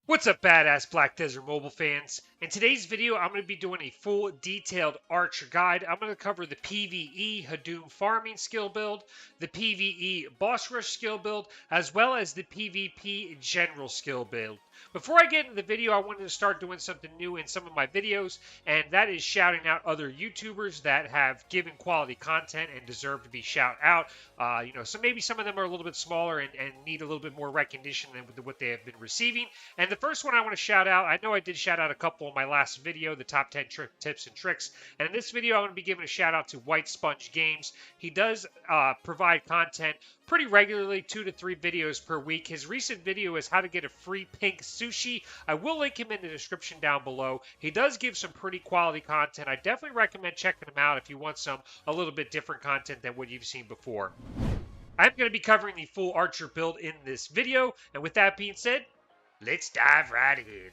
What's up, badass Black Desert Mobile fans? In today's video, I'm going to be doing a full detailed Archer guide. I'm going to cover the PvE Hadum farming skill build, the PvE boss rush skill build, as well as the PvP general skill build. Before I get into the video, I wanted to start doing something new in some of my videos, and that is shouting out other YouTubers that have given quality content and deserve to be shout out. So maybe some of them are a little bit smaller and need a little bit more recognition than what they have been receiving. And the first one I want to shout out, I know I did shout out a couple in my last video, the top 10 tips and tricks. And in this video, I'm going to be giving a shout out to WhiteSpongeGames. He does provide content pretty regularly, 2 to 3 videos per week. His recent video is how to get a free pink sushi. I will link him in the description down below. He does give some pretty quality content. I definitely recommend checking him out if you want some a little bit different content than what you've seen before. I'm going to be covering the full Archer build in this video, and with that being said, let's dive right in.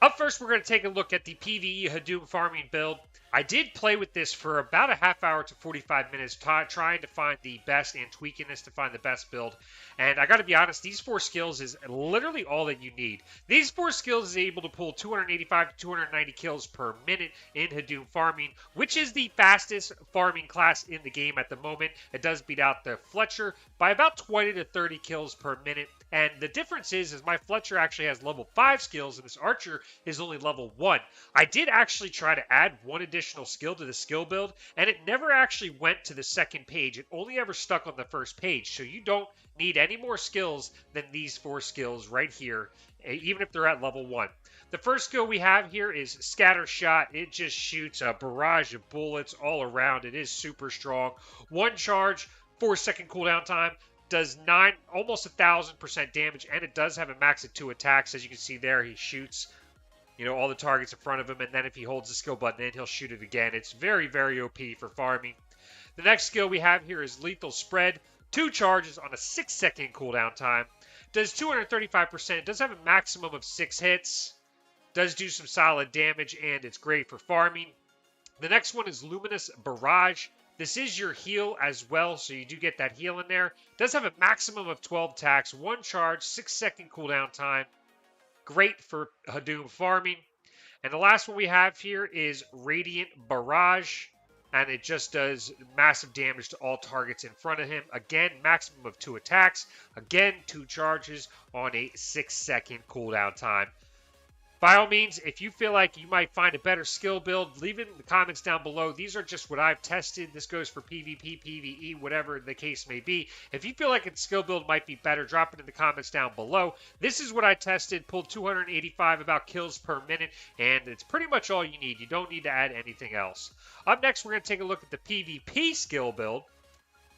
Up first, we're going to take a look at the PvE Hadum farming build. I did play with this for about a half hour to 45 minutes, trying to find the best and tweaking this to find the best build. And I got to be honest, these 4 skills is literally all that you need. These 4 skills is able to pull 285 to 290 kills per minute in Hadum farming, which is the fastest farming class in the game at the moment. It does beat out the Fletcher by about 20 to 30 kills per minute. And the difference is my Fletcher actually has level 5 skills, and this Archer is only level 1. I did actually try to add one additional skill to the skill build, and it never actually went to the second page. It only ever stuck on the first page, so you don't need any more skills than these 4 skills right here, even if they're at level 1. The first skill we have here is Scatter Shot. It just shoots a barrage of bullets all around. It is super strong. 1 charge, 4-second cooldown time. Does almost 1,000% damage, and it does have a max of 2 attacks. As you can see there, he shoots, all the targets in front of him, and then if he holds the skill button in, he'll shoot it again. It's very, very OP for farming. The next skill we have here is Lethal Spread. 2 charges on a 6-second cooldown time. Does 235%. It does have a maximum of 6 hits. Does do some solid damage, and it's great for farming. The next one is Luminous Barrage. This is your heal as well, so you do get that heal in there. It does have a maximum of 12 attacks, 1 charge, 6-second cooldown time. Great for Hadum farming. And the last one we have here is Radiant Barrage. And it just does massive damage to all targets in front of him. Again, maximum of 2 attacks. Again, 2 charges on a 6-second cooldown time. By all means, if you feel like you might find a better skill build, leave it in the comments down below. These are just what I've tested. This goes for PvP, PvE, whatever the case may be. If you feel like a skill build might be better, drop it in the comments down below. This is what I tested, pulled 285 about kills per minute, and it's pretty much all you need. You don't need to add anything else. Up next, we're going to take a look at the PvP skill build.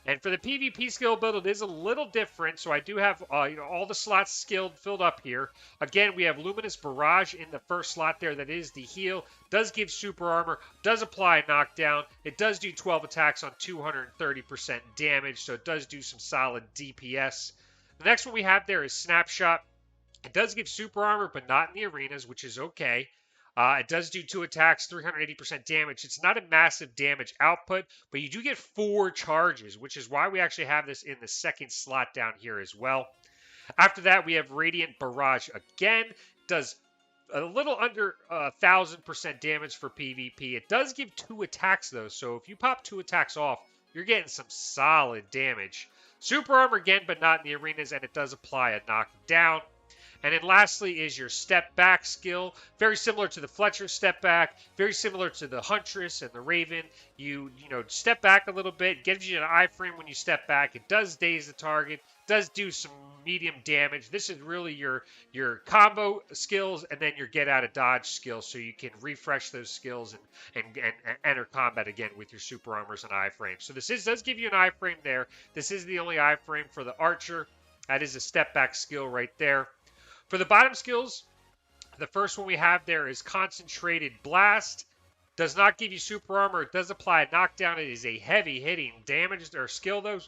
And for the PvP skill build, it is a little different. So I do have all the slots filled up here. Again, we have Luminous Barrage in the first slot there. That is the heal. Does give super armor. Does apply a knockdown. It does do 12 attacks on 230% damage. So it does do some solid DPS. The next one we have there is Snapshot. It does give super armor, but not in the arenas, which is okay. It does do 2 attacks, 380% damage. It's not a massive damage output, but you do get 4 charges, which is why we actually have this in the second slot down here as well. After that, we have Radiant Barrage again. Does a little under 1,000% damage for PvP. It does give 2 attacks, though, so if you pop 2 attacks off, you're getting some solid damage. Super Armor again, but not in the arenas, and it does apply a knockdown. And then lastly is your step back skill. Very similar to the Fletcher step back. Very similar to the Huntress and the Raven. You step back a little bit. Gives you an iframe when you step back. It does daze the target. Does do some medium damage. This is really your combo skills and then your get out of dodge skills. So you can refresh those skills and enter combat again with your super armors and iframe. So this does give you an iframe there. This is the only iframe for the Archer. That is a step back skill right there. For the bottom skills, the first one we have there is Concentrated Blast. Does not give you super armor. It does apply a knockdown. It is a heavy hitting damage or skill though.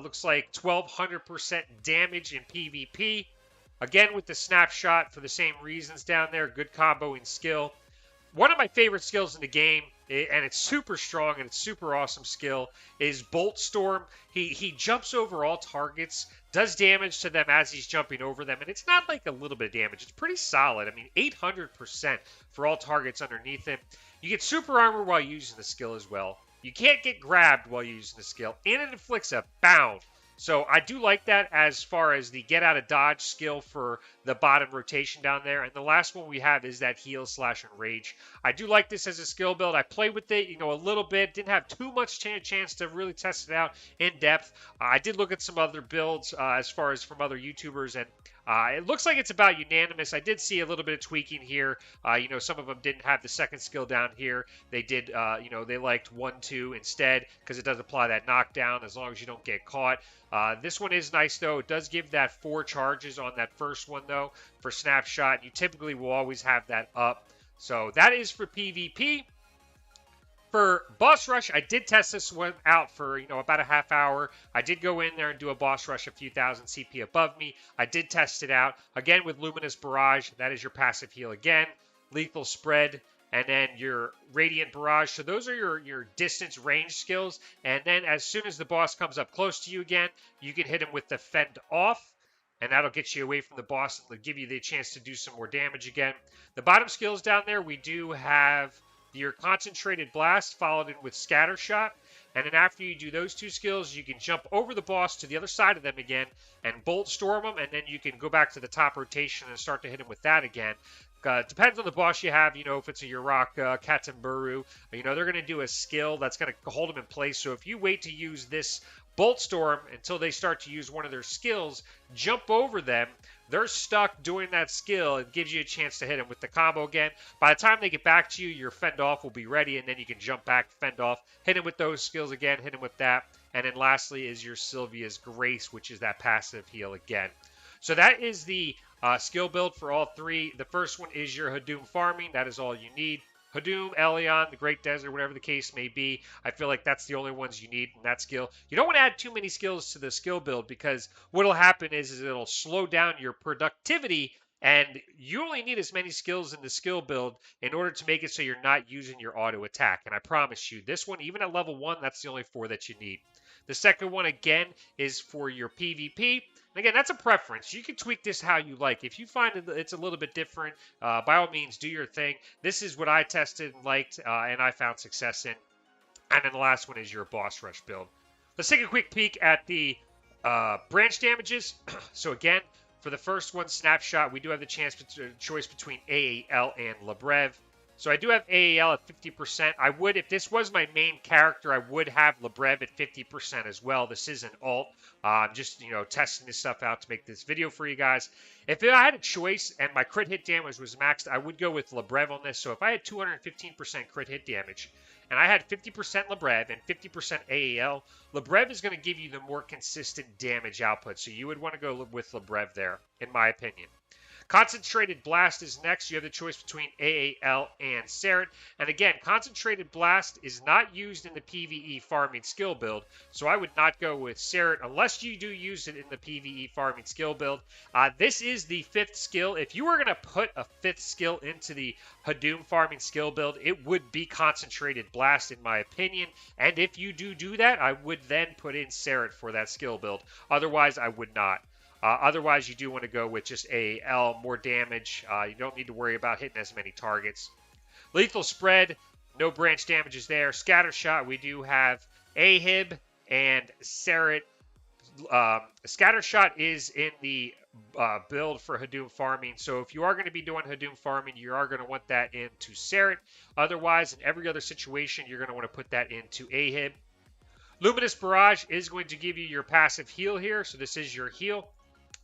Looks like 1,200% damage in PvP. Again with the Snapshot for the same reasons down there. Good comboing skill. One of my favorite skills in the game and it's super strong and it's super awesome skill, is Bolt Storm. He jumps over all targets, does damage to them as he's jumping over them, and it's not like a little bit of damage. It's pretty solid. I mean, 800% for all targets underneath him. You get super armor while using the skill as well. You can't get grabbed while using the skill, and it inflicts a bound. So I do like that as far as the get out of dodge skill for the bottom rotation down there. And the last one we have is that heal / enrage. I do like this as a skill build. I played with it, a little bit. Didn't have too much chance to really test it out in depth. I did look at some other builds as far as from other YouTubers, and it looks like it's about unanimous. I did see a little bit of tweaking here. Some of them didn't have the second skill down here. They did, they liked 1-2 instead because it does apply that knockdown as long as you don't get caught. This one is nice, though. It does give that 4 charges on that first one, though, for snapshot. You typically will always have that up. So that is for PvP. For boss rush, I did test this one out for, about a half hour. I did go in there and do a boss rush a few thousand CP above me. I did test it out. Again, with Luminous Barrage, that is your passive heal again. Lethal Spread, and then your Radiant Barrage. So those are your distance range skills. And then as soon as the boss comes up close to you again, you can hit him with the Fend Off. And that'll get you away from the boss and give you the chance to do some more damage again. The bottom skills down there, we do have your Concentrated Blast followed in with Scatter Shot. And then after you do those 2 skills, you can jump over the boss to the other side of them again and Bolt Storm them. And then you can go back to the top rotation and start to hit him with that again. Depends on the boss you have. If it's a Yurok, Katamburu, they're going to do a skill that's going to hold them in place. So if you wait to use this Bolt Storm until they start to use one of their skills, jump over them, they're stuck doing that skill. It gives you a chance to hit them with the combo again. By the time they get back to you, your Fend Off will be ready, and then you can jump back, Fend Off, hit them with those skills again, hit them with that. And then lastly is your Sylvia's Grace, which is that passive heal again. So that is the skill build for all 3. The first one is your Hadum farming. That is all you need. Hadum, Elion, the Great Desert, whatever the case may be. I feel like that's the only ones you need in that skill. You don't want to add too many skills to the skill build because what will happen is it'll slow down your productivity, and you only need as many skills in the skill build in order to make it so you're not using your auto attack. And I promise you, this one, even at level 1, that's the only 4 that you need. The second one, again, is for your PvP. Again, that's a preference. You can tweak this how you like. If you find it's a little bit different, by all means, do your thing. This is what I tested and liked, and I found success in. And then the last one is your boss rush build. Let's take a quick peek at the branch damages. So again, for the first one, Snapshot, we do have the choice between AAL and Lebrev. So I do have AAL at 50%. I would, if this was my main character, I would have Lebrev at 50% as well. This is an alt. I'm just, testing this stuff out to make this video for you guys. If I had a choice and my crit hit damage was maxed, I would go with Lebrev on this. So if I had 215% crit hit damage and I had 50% Lebrev and 50% AAL, Lebrev is going to give you the more consistent damage output. So you would want to go with Lebrev there, in my opinion. Concentrated Blast is next. You have the choice between AAL and Seret. And again, Concentrated Blast is not used in the PvE farming skill build, so I would not go with Seret unless you do use it in the PvE farming skill build. This is the 5th skill. If you were going to put a 5th skill into the Hadum farming skill build, it would be Concentrated Blast in my opinion. And if you do that, I would then put in Seret for that skill build. Otherwise, I would not. Otherwise, you do want to go with just AAL, more damage. You don't need to worry about hitting as many targets. Lethal Spread, no branch damages there. Scatter Shot, we do have AHIB and Seret. Scatter Shot is in the build for Hadum farming. So if you are going to be doing Hadum farming, you are going to want that into Seret. Otherwise, in every other situation, you're going to want to put that into AHIB. Luminous Barrage is going to give you your passive heal here. So this is your heal.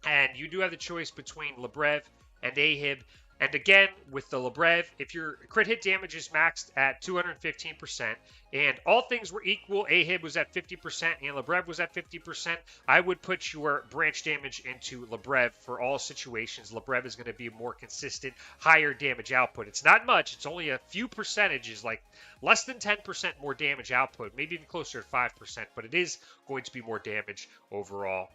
And you do have the choice between Lebrev and AHIB. And again, with the Lebrev, if your crit hit damage is maxed at 215%, and all things were equal, AHIB was at 50% and Lebrev was at 50%, I would put your branch damage into Lebrev for all situations. Lebrev is going to be more consistent, higher damage output. It's not much. It's only a few percentages, like less than 10% more damage output, maybe even closer to 5%, but it is going to be more damage overall.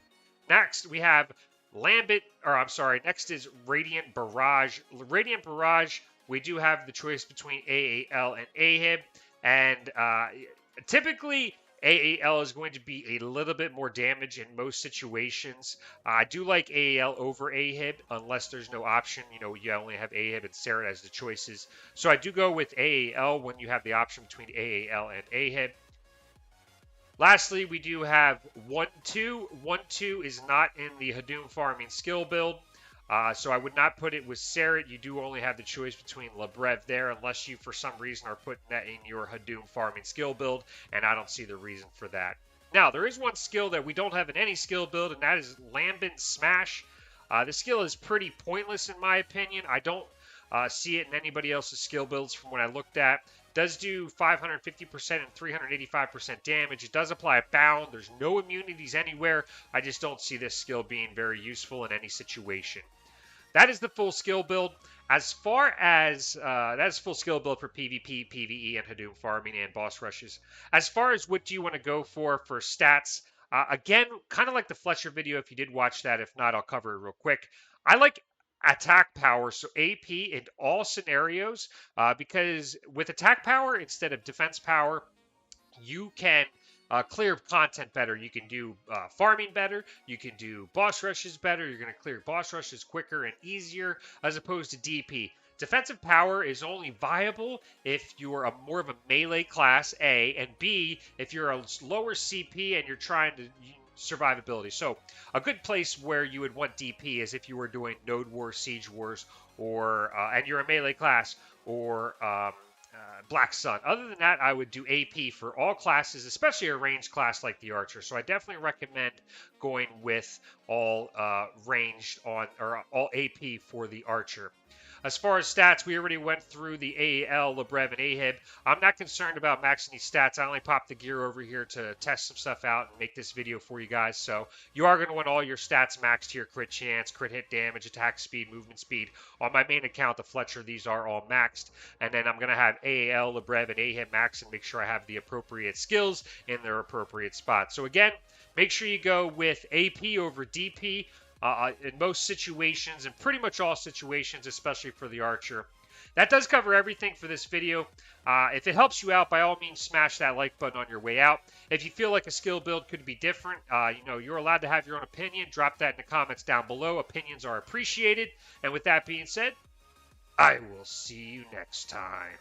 Next, we have next is Radiant Barrage. Radiant Barrage, we do have the choice between AAL and AHIB. And typically, AAL is going to be a little bit more damage in most situations. I do like AAL over AHIB unless there's no option. You know, you only have AHIB and Serret as the choices. So I do go with AAL when you have the option between AAL and AHIB. Lastly, we do have 1-2. 1-2 is not in the Hadum farming skill build. So I would not put it with Serret. You do only have the choice between Lebrev there, unless you, for some reason, are putting that in your Hadum farming skill build, and I don't see the reason for that. Now, there is one skill that we don't have in any skill build, and that is Lambent Smash. This skill is pretty pointless in my opinion. I don't see it in anybody else's skill builds from what I looked at. Does do 550% and 385% damage. It does apply a bound. There's no immunities anywhere. I just don't see this skill being very useful in any situation. That is the full skill build. As far as that is full skill build for PvP, PvE, and Hadum farming and boss rushes. As far as what do you want to go for stats, again, kind of like the Fletcher video. If you did watch that, if not, I'll cover it real quick. I like attack power, so AP in all scenarios, because with attack power instead of defense power, you can clear content better. You can do farming better. You can do boss rushes better. You're going to clear boss rushes quicker and easier as opposed to DP. Defensive power is only viable if you are more of a melee class, A, and B, if you're a lower CP and you're trying to survivability. So a good place where you would want DP is if you were doing Node Wars, Siege Wars, or and you're a melee class, or Black Sun. Other than that, I would do AP for all classes, especially a ranged class like the Archer. So I definitely recommend going with all ranged on or all AP for the Archer. As far as stats, we already went through the AAL, Lebrev, and AHIB. I'm not concerned about maxing these stats. I only popped the gear over here to test some stuff out and make this video for you guys. So you are going to want all your stats maxed here: crit chance, crit hit damage, attack speed, movement speed. On my main account, the Fletcher, these are all maxed. And then I'm going to have AAL, Lebrev, and AHIB maxed and make sure I have the appropriate skills in their appropriate spots. So again, make sure you go with AP over DP. In most situations, and pretty much all situations, especially for the Archer. That does cover everything for this video. If it helps you out, by all means, smash that like button on your way out. If you feel like a skill build could be different, you're allowed to have your own opinion. Drop that in the comments down below. Opinions are appreciated. And with that being said, I will see you next time.